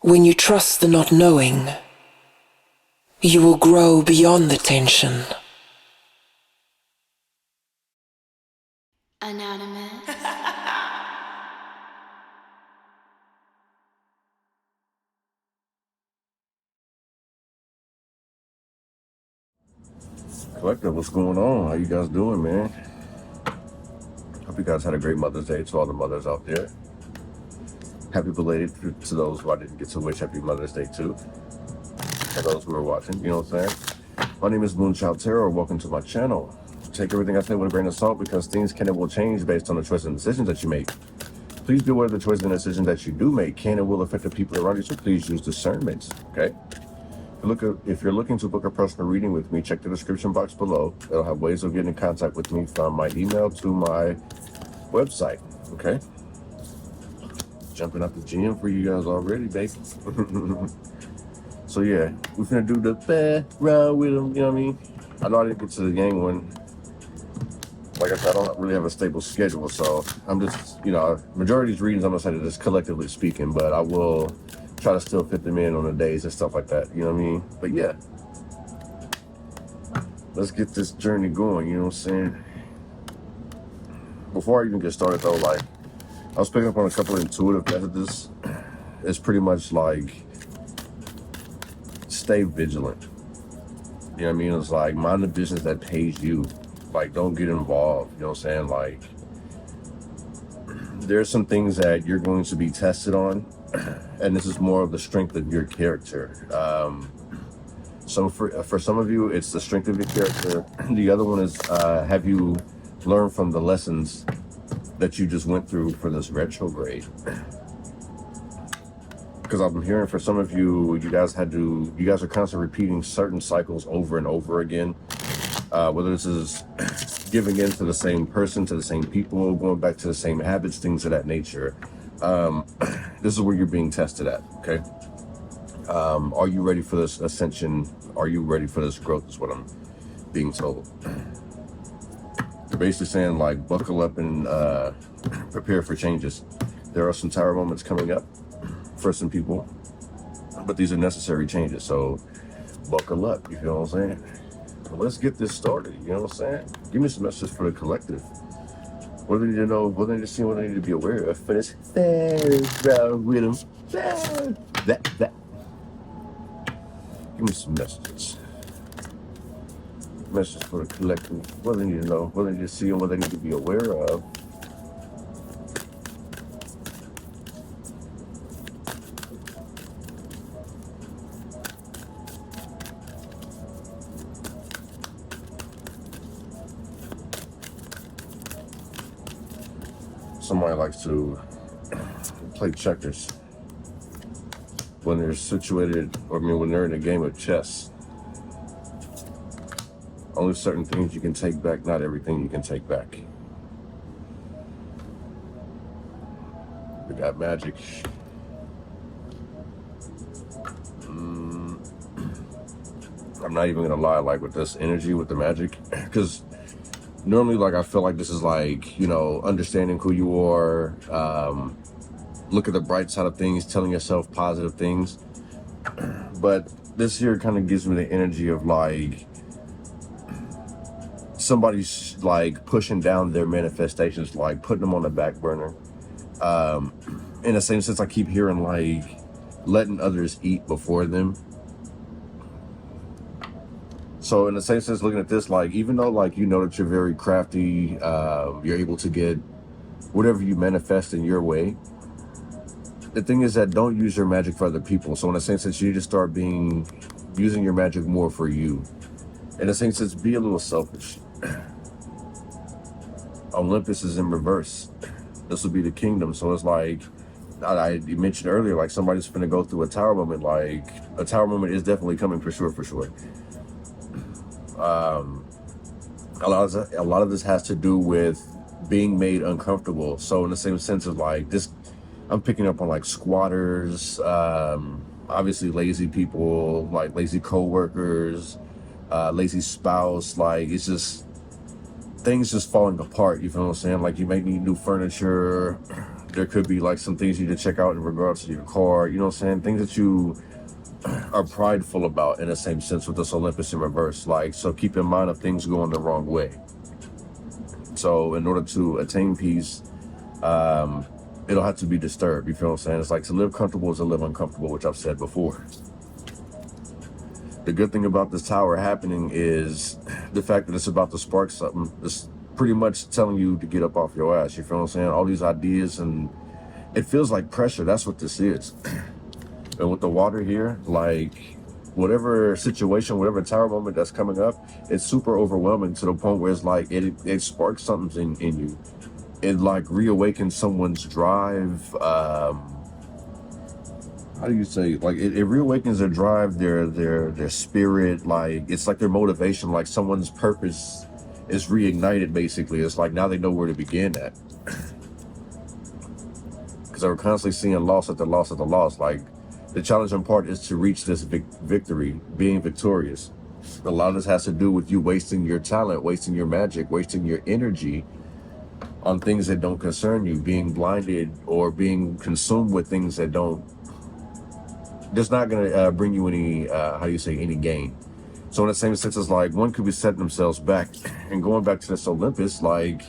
When you trust the not knowing, you will grow beyond the tension. Anonymous. Collective, what's going on? How you guys doing, man? Hope you guys had a great Mother's Day to all the mothers out there. Happy belated to those who I didn't get to wish happy Mother's Day to. For those who are watching, you know what I'm saying? My name is Moonchild. Welcome to my channel. Take everything I say with a grain of salt because things can and will change based on the choices and decisions that you make. Please be aware of the choices and decisions that you do make can and will affect the people around you, so please use discernment, okay? If you're looking to book a personal reading with me, check the description box below. It'll have ways of getting in contact with me from my email to my website, okay? Jumping up the gym for you guys already, baby. So yeah, we're gonna do the background with them, you know what I mean? I know I didn't get to the gang one. Like I said, I don't really have a stable schedule, so I'm just, you know, majority of these readings I'm gonna say that just collectively speaking, but I will try to still fit them in on the days and stuff like that, you know what I mean? But yeah, let's get this journey going, you know what I'm saying? Before I even get started though, like, I was picking up on a couple of intuitive messages. It's pretty much like, stay vigilant. You know what I mean? It's like, mind the business that pays you. Like, don't get involved, you know what I'm saying? Like, there's some things that you're going to be tested on, and this is more of the strength of your character. So for some of you, it's the strength of your character. The other one is, have you learned from the lessons that you just went through for this retrograde? Because I'm hearing for some of you, you guys are constantly repeating certain cycles over and over again. Whether this is giving in to the same person, to the same people, going back to the same habits, things of that nature. This is where you're being tested at, okay? Are you ready for this ascension? Are you ready for this growth is what I'm being told. They're basically saying, like, buckle up and prepare for changes. There are some tower moments coming up for some people, but these are necessary changes, so buckle up, you feel what I'm saying? So let's get this started, you know what I'm saying? Give me some messages for the collective. What do they need to know, what do they need to see, what do they need to be aware of for this Wittem. That. Give me some messages. Messages for the collective. What do they need to know, what do they need to see, and what they need to be aware of. Somebody likes to play checkers when they're situated, or I mean, when they're in a game of chess. Only certain things you can take back, not everything you can take back. We got magic. I'm not even gonna lie, like with this energy, with the magic, because normally, like, I feel like this is like, you know, understanding who you are, look at the bright side of things, telling yourself positive things. But this here kind of gives me the energy of like somebody's like pushing down their manifestations, like putting them on the back burner. In the same sense, I keep hearing like letting others eat before them. So in the same sense, looking at this, like, even though like, you know that you're very crafty, you're able to get whatever you manifest in your way. The thing is that don't use your magic for other people. So in the same sense, you need to start using your magic more for you. In the same sense, be a little selfish. Olympus is in reverse. This will be the kingdom. So it's like, I mentioned earlier, like somebody's gonna go through a tower moment. Like a tower moment is definitely coming for sure. A lot of this has to do with being made uncomfortable. So in the same sense of like this, I'm picking up on like squatters, obviously lazy people, like lazy co-workers, lazy spouse. Like it's just things just falling apart. You feel what I'm saying? Like you may need new furniture, There could be like some things you need to check out in regards to your car, you know what I'm saying? Things that you are prideful about in the same sense with this Olympus in reverse. Like, so keep in mind of things going the wrong way. So in order to attain peace, it'll have to be disturbed. You feel what I'm saying? It's like to live comfortable is to live uncomfortable, which I've said before. The good thing about this tower happening is the fact that it's about to spark something. It's pretty much telling you to get up off your ass. You feel what I'm saying? All these ideas, and it feels like pressure. That's what this is. And with the water here, like whatever situation, whatever tower moment that's coming up, it's super overwhelming to the point where it's like it sparks something in you. It like reawakens someone's drive. How do you say, like it reawakens their drive, their spirit, like it's like their motivation, like someone's purpose is reignited basically. It's like now they know where to begin at. Because they were constantly seeing loss after loss after loss. Like the challenging part is to reach this victory, being victorious. A lot of this has to do with you wasting your talent, wasting your magic, wasting your energy on things that don't concern you, being blinded or being consumed with things that don't, just not going to bring you any, any gain. So in the same sense, it's like one could be setting themselves back and going back to this Olympus, like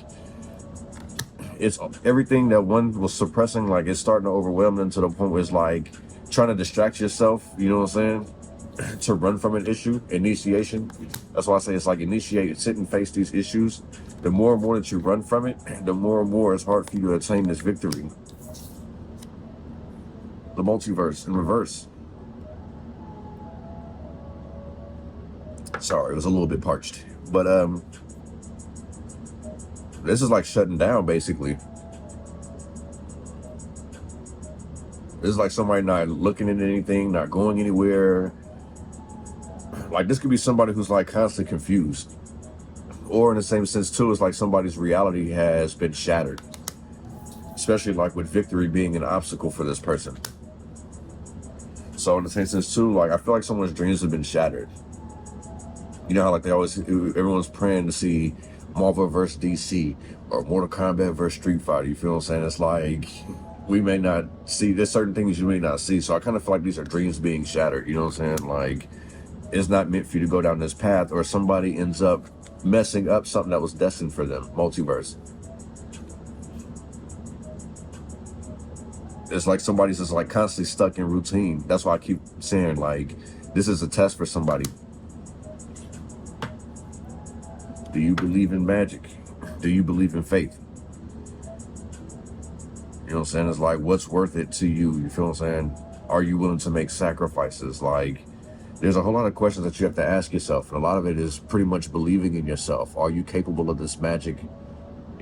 it's everything that one was suppressing, like it's starting to overwhelm them to the point where it's like trying to distract yourself, you know what I'm saying, to run from an issue, initiation. That's why I say it's like initiate, sit and face these issues. The more and more that you run from it, the more and more it's hard for you to attain this victory. The multiverse in reverse. Sorry, it was a little bit parched. But this is like shutting down, basically. This is like somebody not looking at anything, not going anywhere. Like this could be somebody who's like constantly confused. Or in the same sense too, it's like somebody's reality has been shattered. Especially like with victory being an obstacle for this person. So in the same sense too, like I feel like someone's dreams have been shattered. You know how like everyone's praying to see Marvel versus DC or Mortal Kombat versus Street Fighter. You feel what I'm saying? It's like we may not see, there's certain things you may not see. So I kind of feel like these are dreams being shattered. You know what I'm saying? Like it's not meant for you to go down this path, or somebody ends up messing up something that was destined for them. Multiverse. It's like somebody's just like constantly stuck in routine. That's why I keep saying like this is a test for somebody. Do you believe in magic? Do you believe in faith? You know what I'm saying? It's like, what's worth it to you? You feel what I'm saying? Are you willing to make sacrifices? Like, there's a whole lot of questions that you have to ask yourself. And a lot of it is pretty much believing in yourself. Are you capable of this magic?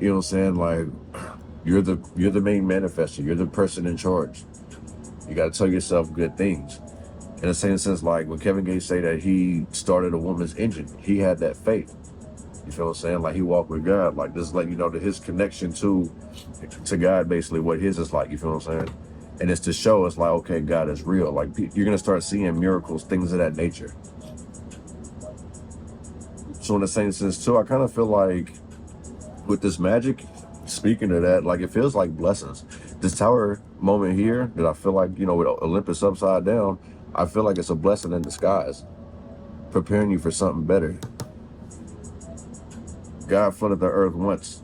You know what I'm saying? Like, you're the main manifester. You're the person in charge. You got to tell yourself good things. In the same sense, like when Kevin Gates say that he started a woman's engine, he had that faith. You feel what I'm saying? Like he walked with God. Like this is letting you know that his connection to God, basically what his is like. You feel what I'm saying? And it's to show us like, okay, God is real. Like you're going to start seeing miracles, things of that nature. So in the same sense too, I kind of feel like with this magic, speaking of that, like it feels like blessings. This tower moment here that I feel like, you know, with Olympus upside down, I feel like it's a blessing in disguise, preparing you for something better. God flooded the earth once.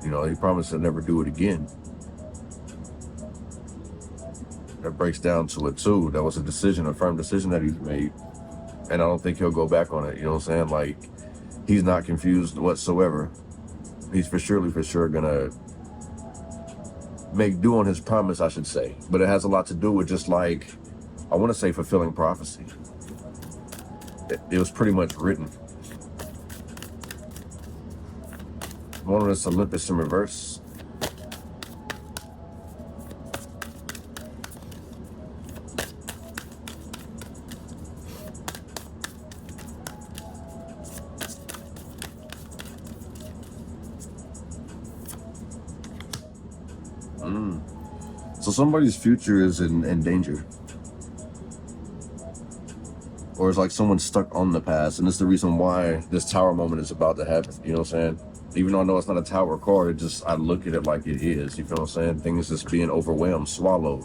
You know, he promised to never do it again. That breaks down to it too. That was a decision, a firm decision that he's made. And I don't think he'll go back on it. You know what I'm saying? Like, he's not confused whatsoever. He's for sure gonna make do on his promise, I should say. But it has a lot to do with just like, I want to say fulfilling prophecy. It was pretty much written. One of this Olympus in reverse. So somebody's future is in danger. Or it's like someone's stuck on the past, and it's the reason why this tower moment is about to happen. You know what I'm saying? Even though I know it's not a tower card, I look at it like it is. You feel what I'm saying? Things just being overwhelmed, swallowed.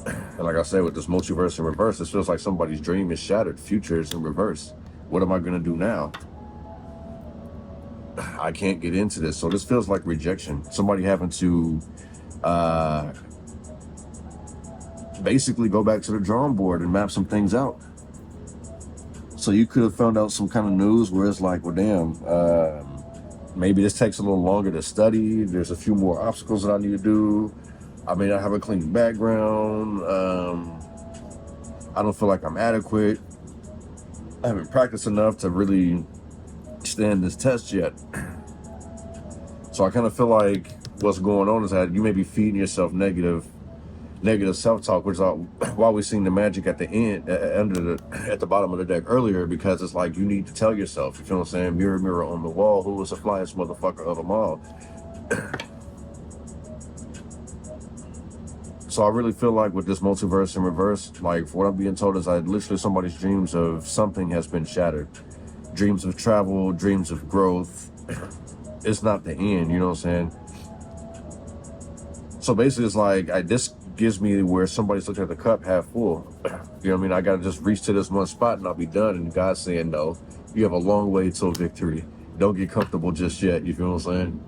And like I said, with this multiverse in reverse, it feels like somebody's dream is shattered. Future is in reverse. What am I going to do now? I can't get into this. So this feels like rejection. Somebody having to basically go back to the drawing board and map some things out. So you could have found out some kind of news where it's like, well, damn, maybe this takes a little longer to study. There's a few more obstacles that I need to do. I may not have a clean background. I don't feel like I'm adequate. I haven't practiced enough to really stand this test yet. So I kind of feel like what's going on is that you may be feeding yourself negative self-talk, which is why we seen the magic at the end, at the bottom of the deck earlier, because it's like you need to tell yourself, you feel what I'm saying? Mirror, mirror on the wall, who was the flyest motherfucker of them all? So I really feel like with this multiverse in reverse, like what I'm being told is that literally somebody's dreams of something has been shattered. Dreams of travel, dreams of growth. It's not the end, you know what I'm saying? So basically it's like, this gives me where somebody's looking at the cup half full. You know what I mean? I got to just reach to this one spot and I'll be done. And God's saying, no, you have a long way till victory. Don't get comfortable just yet. You feel what I'm saying?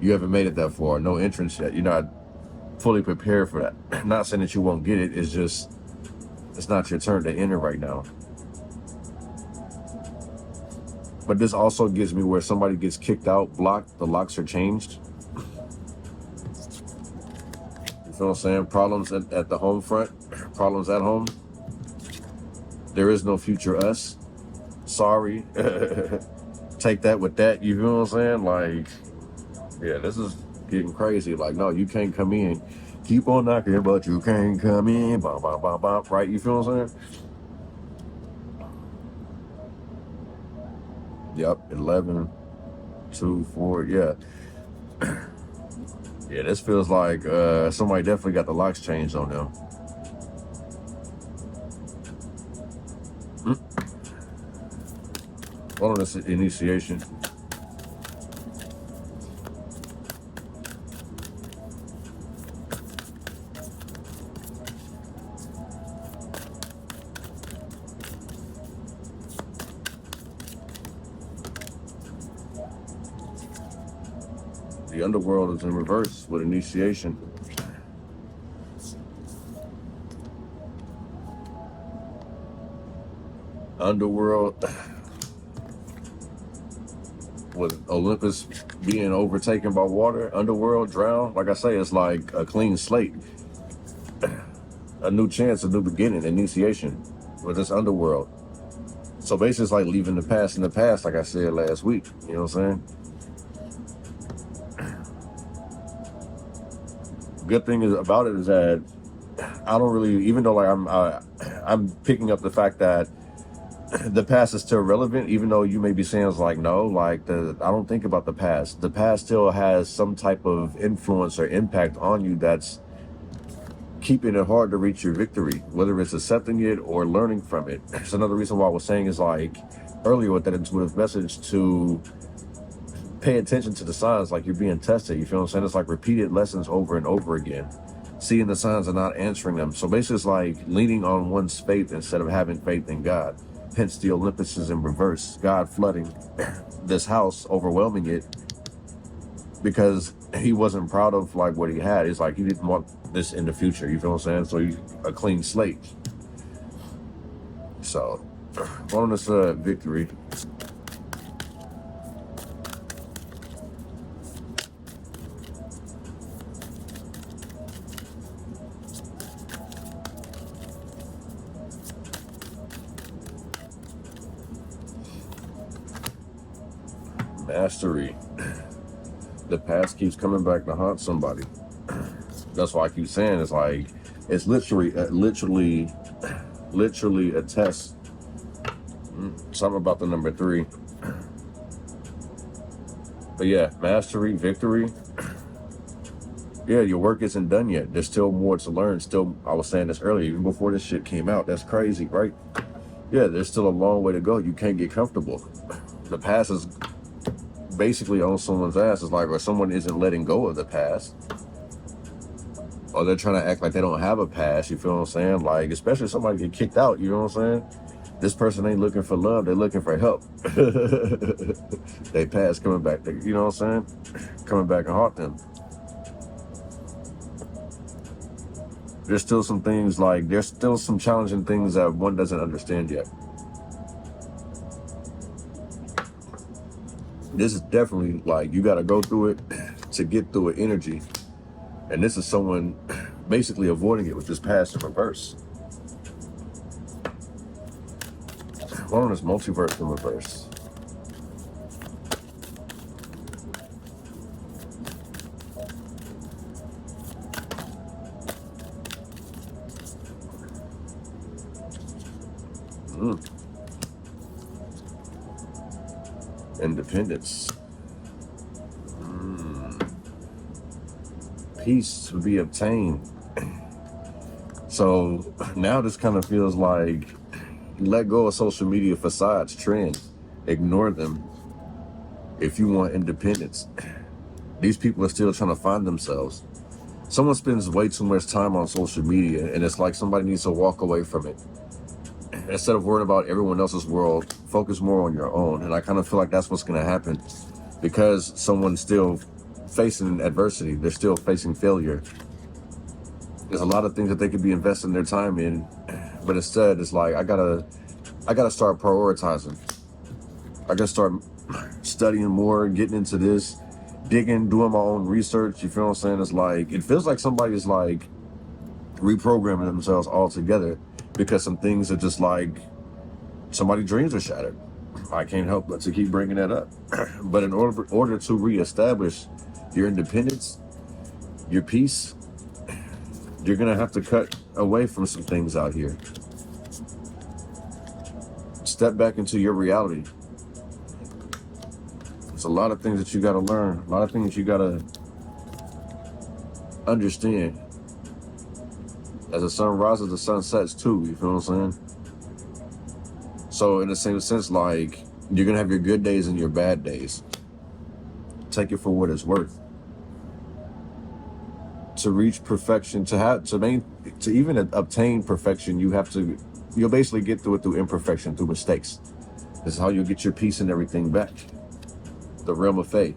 You haven't made it that far. No entrance yet. You're not fully prepared for that. Not saying that you won't get it. It's just, it's not your turn to enter right now. But this also gives me where somebody gets kicked out, blocked, the locks are changed. You feel what I'm saying? Problems at the home front, problems at home. There is no future us. Sorry. Take that with that, you feel what I'm saying? Like, yeah, this is getting crazy. Like, no, you can't come in. Keep on knocking, but you can't come in. Bop, bop, bop, bop, right? You feel what I'm saying? Yep, 11, 2, 4, yeah. Yeah, this feels like somebody definitely got the locks changed on them. Hold on, this initiation. The underworld is in reverse with initiation. Underworld with Olympus being overtaken by water. Underworld drown. Like I say, it's like a clean slate. A new chance, a new beginning, initiation with this underworld. So basically it's like leaving the past in the past, like I said last week. You know what I'm saying? Good thing about it is that I don't really, even though like I'm picking up the fact that the past is still relevant, even though you may be saying it's like, no, like I don't think about the past. The past still has some type of influence or impact on you that's keeping it hard to reach your victory, whether it's accepting it or learning from it. It's another reason why I was saying is like earlier with that intuitive message to pay attention to the signs, like you're being tested. You feel what I'm saying? It's like repeated lessons over and over again, seeing the signs and not answering them. So basically it's like leaning on one's faith instead of having faith in God. Hence the Olympus is in reverse, God flooding this house, overwhelming it, because he wasn't proud of like what he had. It's like he didn't want this in the future. You feel what I'm saying? So he's a clean slate. So on this victory. Mastery. The past keeps coming back to haunt somebody. That's why I keep saying it's like it's literally a test. Something about the number 3. But yeah, mastery, victory. Yeah, your work isn't done yet. There's still more to learn. Still, I was saying this earlier, even before this shit came out. That's crazy, right? Yeah, there's still a long way to go. You can't get comfortable. The past is basically on someone's ass. It's like, or someone isn't letting go of the past, or they're trying to act like they don't have a past. You feel what I'm saying? Like, especially if somebody get kicked out, you know what I'm saying? This person ain't looking for love, they're looking for help. They past coming back, you know what I'm saying? Coming back and haunt them. There's still some things, like, there's still some challenging things that one doesn't understand yet. This is definitely, like, you got to go through it to get through it energy. And this is someone basically avoiding it with this past in reverse. One on this multiverse in reverse. Independence. Peace to be obtained. So now this kind of feels like, let go of social media facades, trends, ignore them if you want independence. These people are still trying to find themselves. Someone spends way too much time on social media, and it's like somebody needs to walk away from it. Instead of worrying about everyone else's world, focus more on your own. And I kind of feel like that's what's going to happen, because someone's still facing adversity. They're still facing failure. There's a lot of things that they could be investing their time in, but instead it's like, I gotta start prioritizing. I gotta start studying more, getting into this, digging, doing my own research. You feel what I'm saying? It's like, it feels like somebody's like reprogramming themselves altogether, because some things are just like, somebody's dreams are shattered. I can't help but to keep bringing that up. But in order to reestablish your independence, your peace, you're going to have to cut away from some things out here. Step back into your reality. There's a lot of things that you got to learn, a lot of things you got to understand. As the sun rises, the sun sets too, you feel what I'm saying? So in the same sense, like, you're going to have your good days and your bad days. Take it for what it's worth. To reach perfection, to even obtain perfection, you'll basically get through it through imperfection, through mistakes. This is how you'll get your peace and everything back. The realm of fate.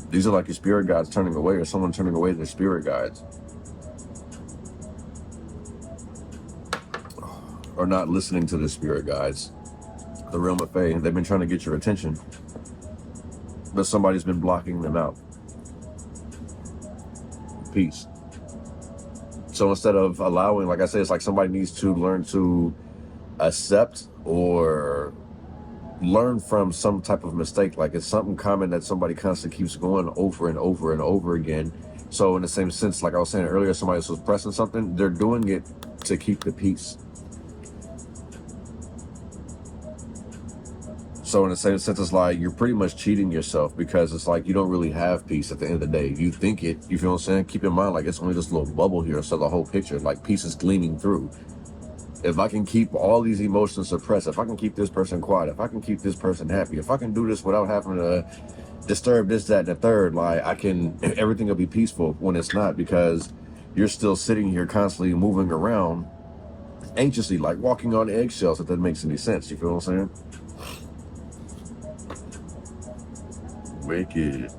These are like your spirit guides turning away, or someone turning away their spirit guides. Or not listening to the spirit guides. The realm of fate. They've been trying to get your attention, but somebody's been blocking them out. Peace. So instead of allowing, like I said, it's like somebody needs to learn to accept or learn from some type of mistake. Like, it's something common that somebody constantly keeps going over and over and over again. So in the same sense, like I was saying earlier, somebody was pressing something, they're doing it to keep the peace. So in the same sense, it's like you're pretty much cheating yourself, because it's like you don't really have peace at the end of the day. You think it, you feel what I'm saying? Keep in mind, like, it's only this little bubble here, so the whole picture, like, peace is gleaming through. If I can keep all these emotions suppressed, if I can keep this person quiet, if I can keep this person happy, if I can do this without having to disturb this, that, and the third, like, everything will be peaceful, when it's not, because you're still sitting here constantly moving around anxiously, like walking on eggshells, if that makes any sense. You feel what I'm saying? Wicked.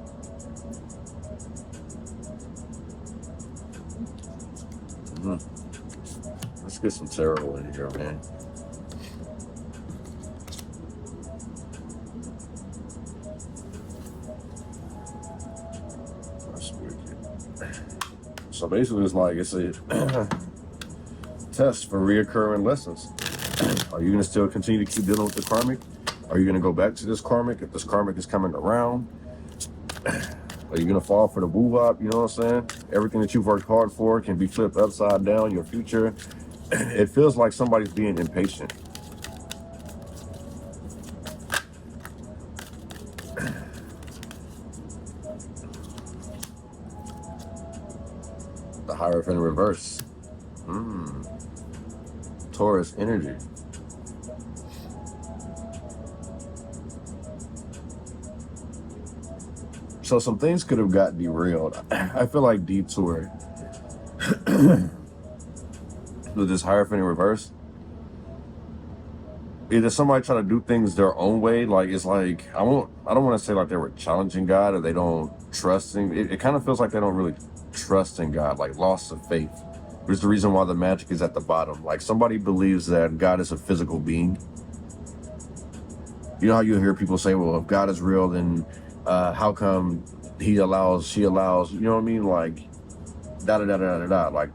Let's get some tarot in here, man. That's wicked. So basically, it's like, it's a test for reoccurring lessons. Are you going to still continue to keep dealing with the karmic? Are you going to go back to this karmic if this karmic is coming around? Are you going to fall for the woo-wop? You know what I'm saying? Everything that you've worked hard for can be flipped upside down, your future. It feels like somebody's being impatient. The Hierophant in reverse. Taurus energy. So some things could have got derailed. I feel like detour with this Hierophant in reverse. Either somebody try to do things their own way, like it's like I don't want to say like they were challenging God or they don't trust him. It kind of feels like they don't really trust in God, like loss of faith, which is the reason why the magic is at the bottom. Like somebody believes that God is a physical being. You know how you hear people say, well, if God is real, then how come she allows, you know what I mean? Like da-da-da-da-da-da. Like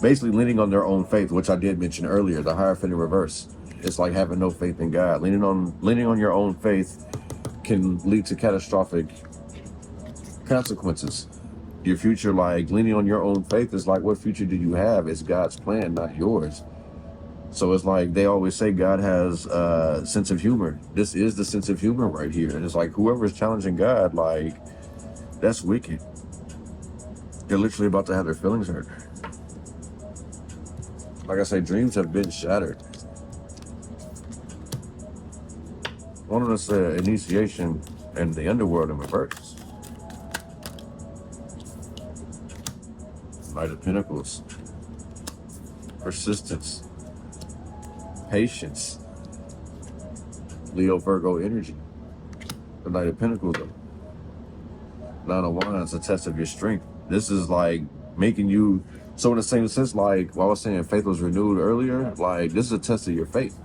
basically leaning on their own faith, which I did mention earlier, the Hierophant in reverse. It's like having no faith in God. Leaning on your own faith can lead to catastrophic consequences. Your future, like leaning on your own faith, is like, what future do you have? It's God's plan, not yours. So it's like they always say God has a sense of humor. This is the sense of humor right here. And it's like whoever's challenging God, like that's wicked. They're literally about to have their feelings hurt. Like I say, dreams have been shattered. One of us initiation and the underworld in reverse. Knight of Pentacles. Persistence. Patience. Leo Virgo energy. The Knight of Pentacles though. Nine of Wands, a test of your strength. This is like making you, so in the same sense, like while I was saying faith was renewed earlier, like this is a test of your faith.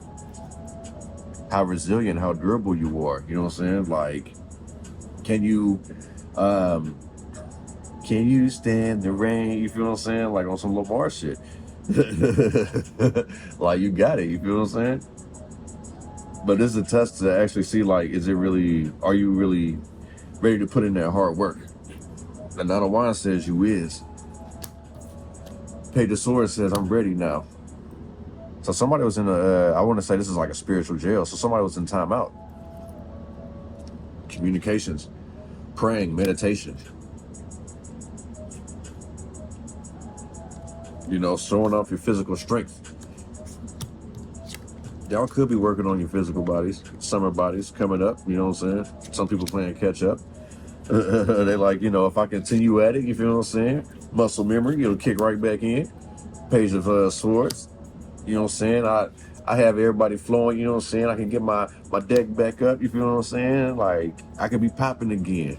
How resilient, how durable you are. You know what I'm saying? Like, can you stand the rain? You feel what I'm saying? Like on some Lamar shit. Like you got it. You feel what I'm saying? But this is a test to actually see, like, are you really ready to put in that hard work? The Nine of Wands says you is. Page of Swords says I'm ready now. So somebody was in I want to say this is like a spiritual jail. So somebody was in timeout. Communications, praying, meditation. You know, showing off your physical strength. Y'all could be working on your physical bodies, summer bodies coming up. You know what I'm saying? Some people playing catch up. They like, you know, if I continue at it, you feel what I'm saying? Muscle memory, it'll kick right back in. Page of Swords. You know what I'm saying? I have everybody flowing, you know what I'm saying? I can get my deck back up, you feel what I'm saying? Like, I can be popping again.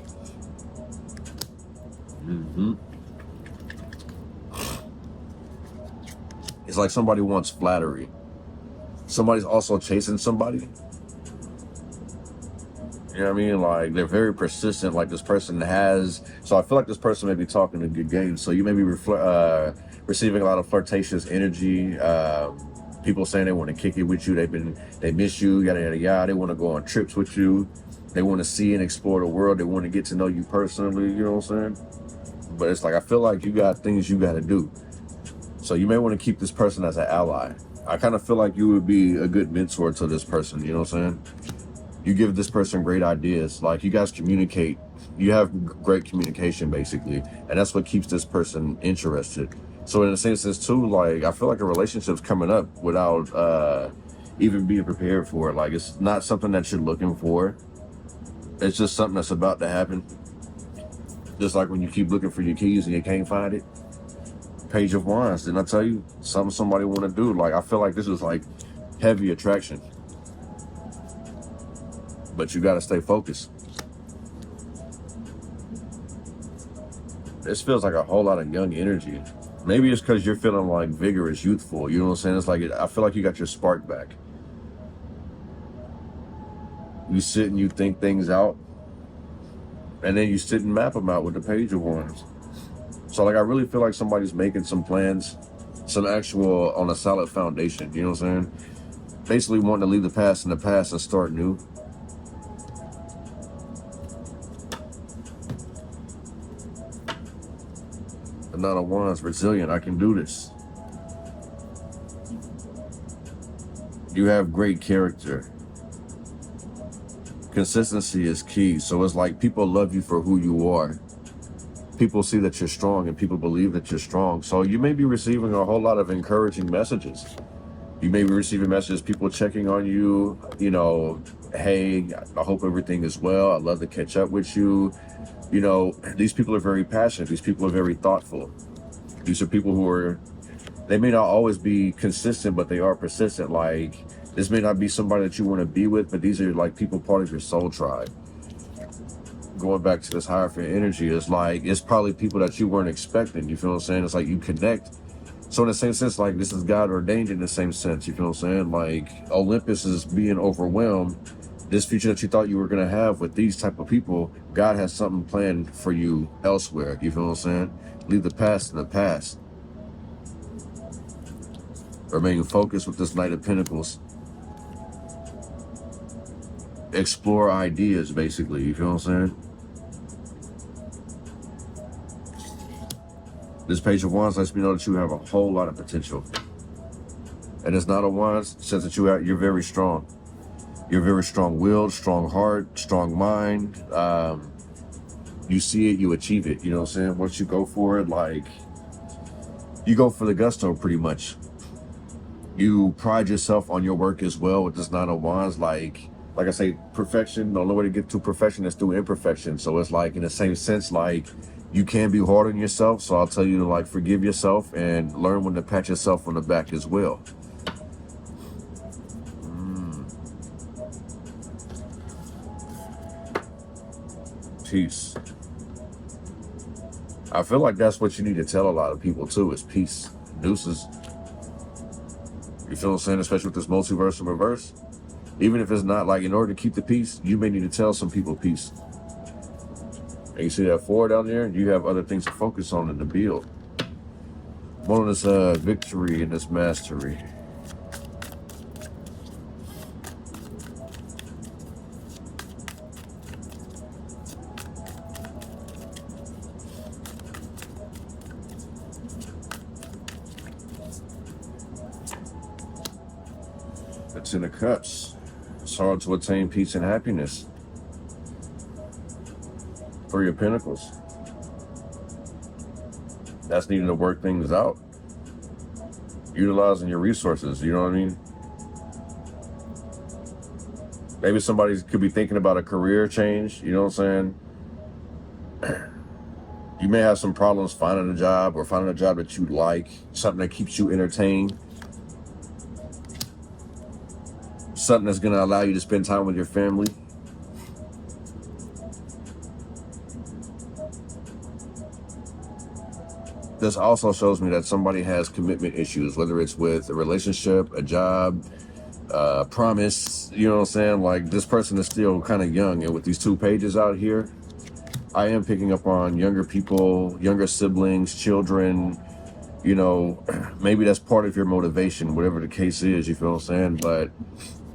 It's like somebody wants flattery. Somebody's also chasing somebody. You know what I mean? Like, they're very persistent, like this person has. So I feel like this person may be talking a good game. So you may be receiving a lot of flirtatious energy. People saying they want to kick it with you. They miss you, yada, yada, yada. They want to go on trips with you. They want to see and explore the world. They want to get to know you personally, you know what I'm saying? But it's like, I feel like you got things you got to do. So you may want to keep this person as an ally. I kind of feel like you would be a good mentor to this person, you know what I'm saying? You give this person great ideas. Like, you guys communicate. You have great communication, basically. And that's what keeps this person interested. So in a sense too, like, I feel like a relationship's coming up without even being prepared for it. Like, it's not something that you're looking for. It's just something that's about to happen. Just like when you keep looking for your keys and you can't find it. Page of Wands, didn't I tell you? Something somebody want to do. Like, I feel like this is like heavy attraction. But you got to stay focused. This feels like a whole lot of young energy. Maybe it's because you're feeling like vigorous, youthful. You know what I'm saying? It's like, I feel like you got your spark back. You sit and you think things out. And then you sit and map them out with the Page of Wands. So, like, I really feel like somebody's making some plans, some actual, on a solid foundation. You know what I'm saying? Basically wanting to leave the past in the past and start new. The Nine of Wands, resilient. I can do this. You have great character. Consistency is key. So it's like people love you for who you are. People see that you're strong and people believe that you're strong. So you may be receiving a whole lot of encouraging messages. You may be receiving messages, people checking on you, you know, hey, I hope everything is well. I'd love to catch up with you. You know, these people are very passionate. These people are very thoughtful. These are people who are, they may not always be consistent, but they are persistent. Like, this may not be somebody that you want to be with, but these are like people part of your soul tribe. Going back to this higher energy, it's like, it's probably people that you weren't expecting. You feel what I'm saying? It's like you connect. So in the same sense, like, this is God ordained in the same sense. You feel what I'm saying? Like, Olympus is being overwhelmed. This future that you thought you were going to have with these type of people, God has something planned for you elsewhere. You feel what I'm saying? Leave the past in the past. Remain focused with this Knight of Pentacles. Explore ideas, basically. You feel what I'm saying? This Page of Wands lets me know that you have a whole lot of potential. And it's not a Wands, it says that you're very strong. You're very strong-willed, strong heart, strong mind. You see it, you achieve it. You know what I'm saying? Once you go for it, like, you go for the gusto pretty much. You pride yourself on your work as well with this Nine of Wands. Like I say, perfection, the only way to get to perfection is through imperfection. So it's like, in the same sense, like, you can be hard on yourself. So I'll tell you to, like, forgive yourself and learn when to pat yourself on the back as well. Peace. I feel like that's what you need to tell a lot of people too, is peace. Deuces. You feel what I'm saying? Especially with this multiverse in reverse. Even if it's not, like, in order to keep the peace, you may need to tell some people peace. And you see that 4 down there? You have other things to focus on in the build. One of this victory and this mastery. The Ten of Cups. It's hard to attain peace and happiness. 3 of Pentacles. That's needing to work things out. Utilizing your resources, you know what I mean? Maybe somebody could be thinking about a career change, you know what I'm saying? You may have some problems finding a job, or finding a job that you like, something that keeps you entertained. Something that's going to allow you to spend time with your family. This also shows me that somebody has commitment issues, whether it's with a relationship, a job, promise, you know what I'm saying? Like, this person is still kind of young. And with these 2 pages out here, I am picking up on younger people, younger siblings, children. You know, maybe that's part of your motivation, whatever the case is, you feel what I'm saying? But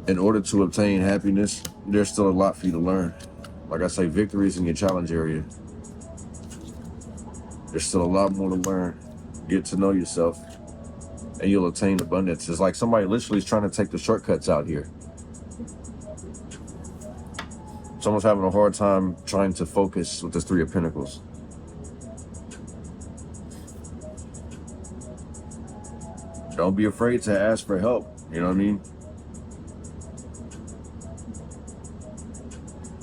in order to obtain happiness, there's still a lot for you to learn. Like I say, victories in your challenge area. There's still a lot more to learn. Get to know yourself, and you'll attain abundance. It's like somebody literally is trying to take the shortcuts out here. Someone's having a hard time trying to focus with this 3 of Pentacles. Don't be afraid to ask for help. You know what I mean?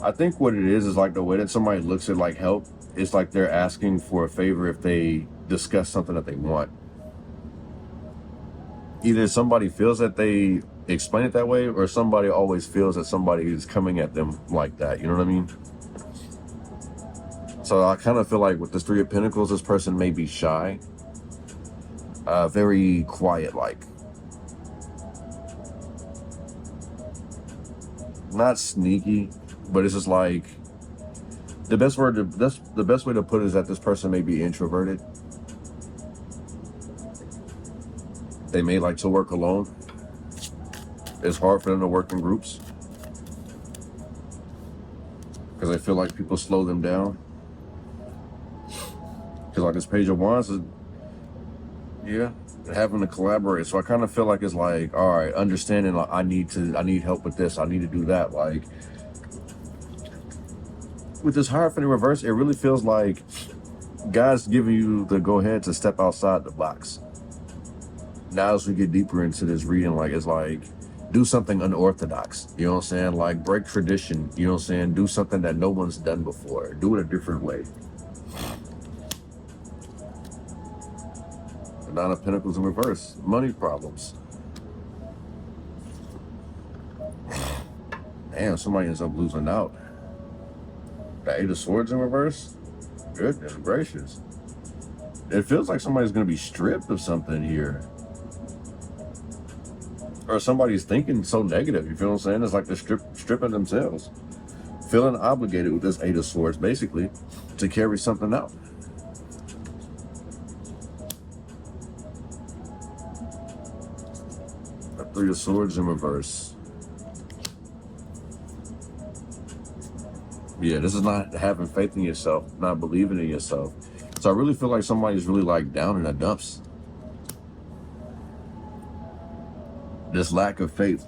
I think what it is like the way that somebody looks at, like, help. It's like they're asking for a favor if they discuss something that they want. Either somebody feels that they explain it that way, or somebody always feels that somebody is coming at them like that. You know what I mean? So I kind of feel like with this 3 of Pentacles, this person may be shy. Very quiet, like. Not sneaky, but it's just like, the best way to put it is that this person may be introverted. They may like to work alone. It's hard for them to work in groups because they feel like people slow them down. Because like this Page of Wands is, yeah, having to collaborate. So I kind of feel like it's like, all right, understanding, like, I need help with this, I need to do that. Like, with this Hierophant in reverse, it really feels like God's giving you the go ahead to step outside the box. now as we get deeper into this reading, like, it's like, do something unorthodox, you know what I'm saying? Like, break tradition, you know what I'm saying? Do something that no one's done before. Do it a different way. The Nine of Pentacles in reverse. Money problems. Damn, somebody ends up losing out. The Eight of Swords in reverse? Goodness gracious. It feels like somebody's going to be stripped of something here. Or somebody's thinking so negative, you feel what I'm saying? It's like they're stripping themselves. Feeling obligated with this Eight of Swords, basically, to carry something out. The Three of Swords in reverse. Yeah, this is not having faith in yourself, not believing in yourself. So I really feel like somebody's really like down in the dumps. This lack of faith.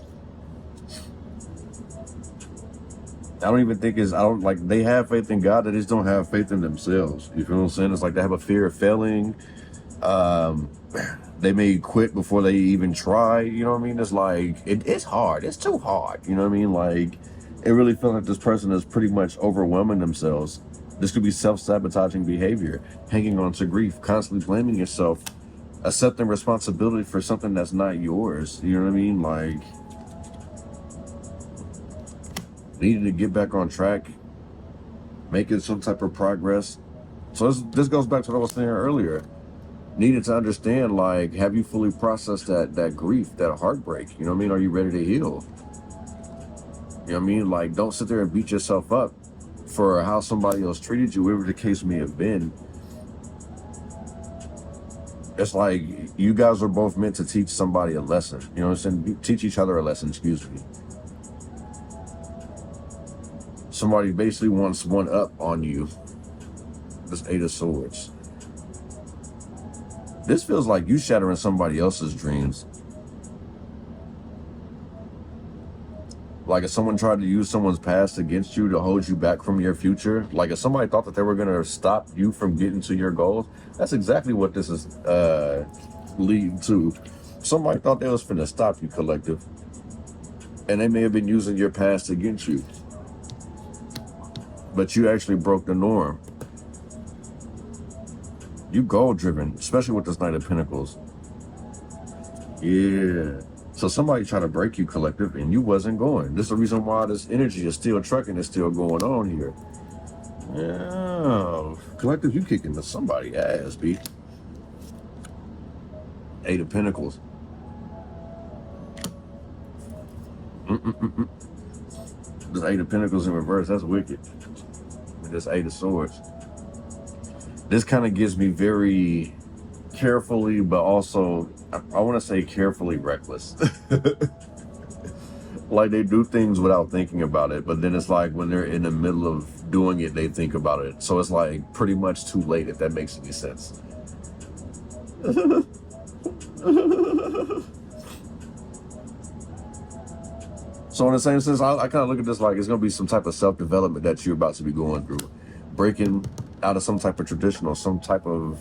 I don't even think it's, they have faith in God, they just don't have faith in themselves. You feel what I'm saying? It's like they have a fear of failing. They may quit before they even try, you know what I mean? It's like, it's hard, it's too hard, you know what I mean? Like, it really feels like this person is pretty much overwhelming themselves. This could be self-sabotaging behavior, hanging on to grief, constantly blaming yourself, accepting responsibility for something that's not yours. You know what I mean? Like, needing to get back on track, making some type of progress. So this goes back to what I was saying earlier. Needed to understand, like, have you fully processed that grief, that heartbreak? You know what I mean? Are you ready to heal? You know what I mean? Like, don't sit there and beat yourself up for how somebody else treated you, whatever the case may have been. It's like you guys are both meant to teach somebody a lesson. You know what I'm saying? Teach each other a lesson, excuse me. Somebody basically wants one up on you. This Eight of Swords. This feels like you shattering somebody else's dreams. Like if someone tried to use someone's past against you to hold you back from your future. Like if somebody thought that they were going to stop you from getting to your goals. That's exactly what this is leading to. Somebody thought they was finna stop you, collective. And they may have been using your past against you. But you actually broke the norm. You goal driven, especially with this Knight of Pentacles. Yeah. So somebody tried to break you, collective, and you wasn't going. This is the reason why this energy is still trucking, is still going on here. Yeah. Collective, you kicking to somebody ass, B. Eight of Pentacles. This Eight of Pentacles in reverse, that's wicked. With this Eight of Swords. This kind of gives me very carefully, but also, I want to say carefully reckless. Like they do things without thinking about it, but then it's like when they're in the middle of doing it, they think about it. So it's like pretty much too late, if that makes any sense. So in the same sense, I kind of look at this like it's going to be some type of self-development that you're about to be going through. Breaking out of some type of tradition or some type of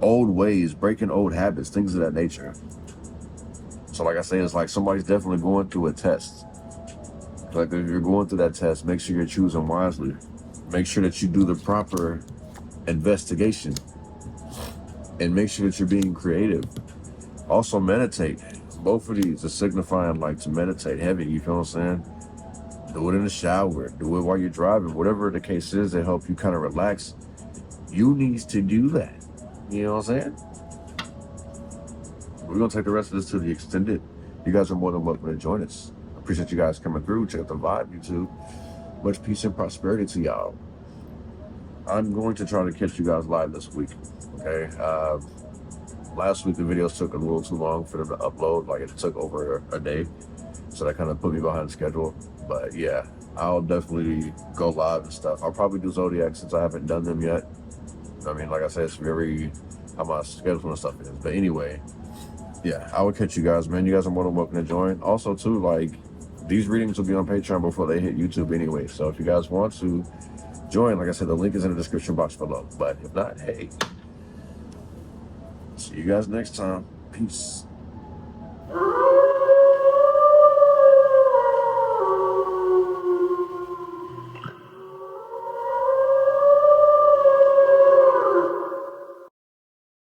old ways, breaking old habits, things of that nature. So like I say, it's like somebody's definitely going through a test. Like if you're going through that test, make sure you're choosing wisely. Make sure that you do the proper investigation. And make sure that you're being creative. Also meditate. Both of these are signifying like to meditate heavy, you feel what I'm saying? Do it in the shower, do it while you're driving, whatever the case is that help you kind of relax. You need to do that. You know what I'm saying? We're going to take the rest of this to the extended. You guys are more than welcome to join us. I appreciate you guys coming through. Check out the vibe, YouTube. Much peace and prosperity to y'all. I'm going to try to catch you guys live this week. Okay? Last week, the videos took a little too long for them to upload. Like, it took over a day. So that kind of put me behind schedule. But, yeah, I'll definitely go live and stuff. I'll probably do Zodiac since I haven't done them yet. I mean, like I said, it's very how my schedule and stuff is. But anyway, yeah, I will catch you guys, man. You guys are more than welcome to join. Also, too, like, these readings will be on Patreon before they hit YouTube anyway. So if you guys want to join, like I said, the link is in the description box below. But if not, hey, see you guys next time. Peace.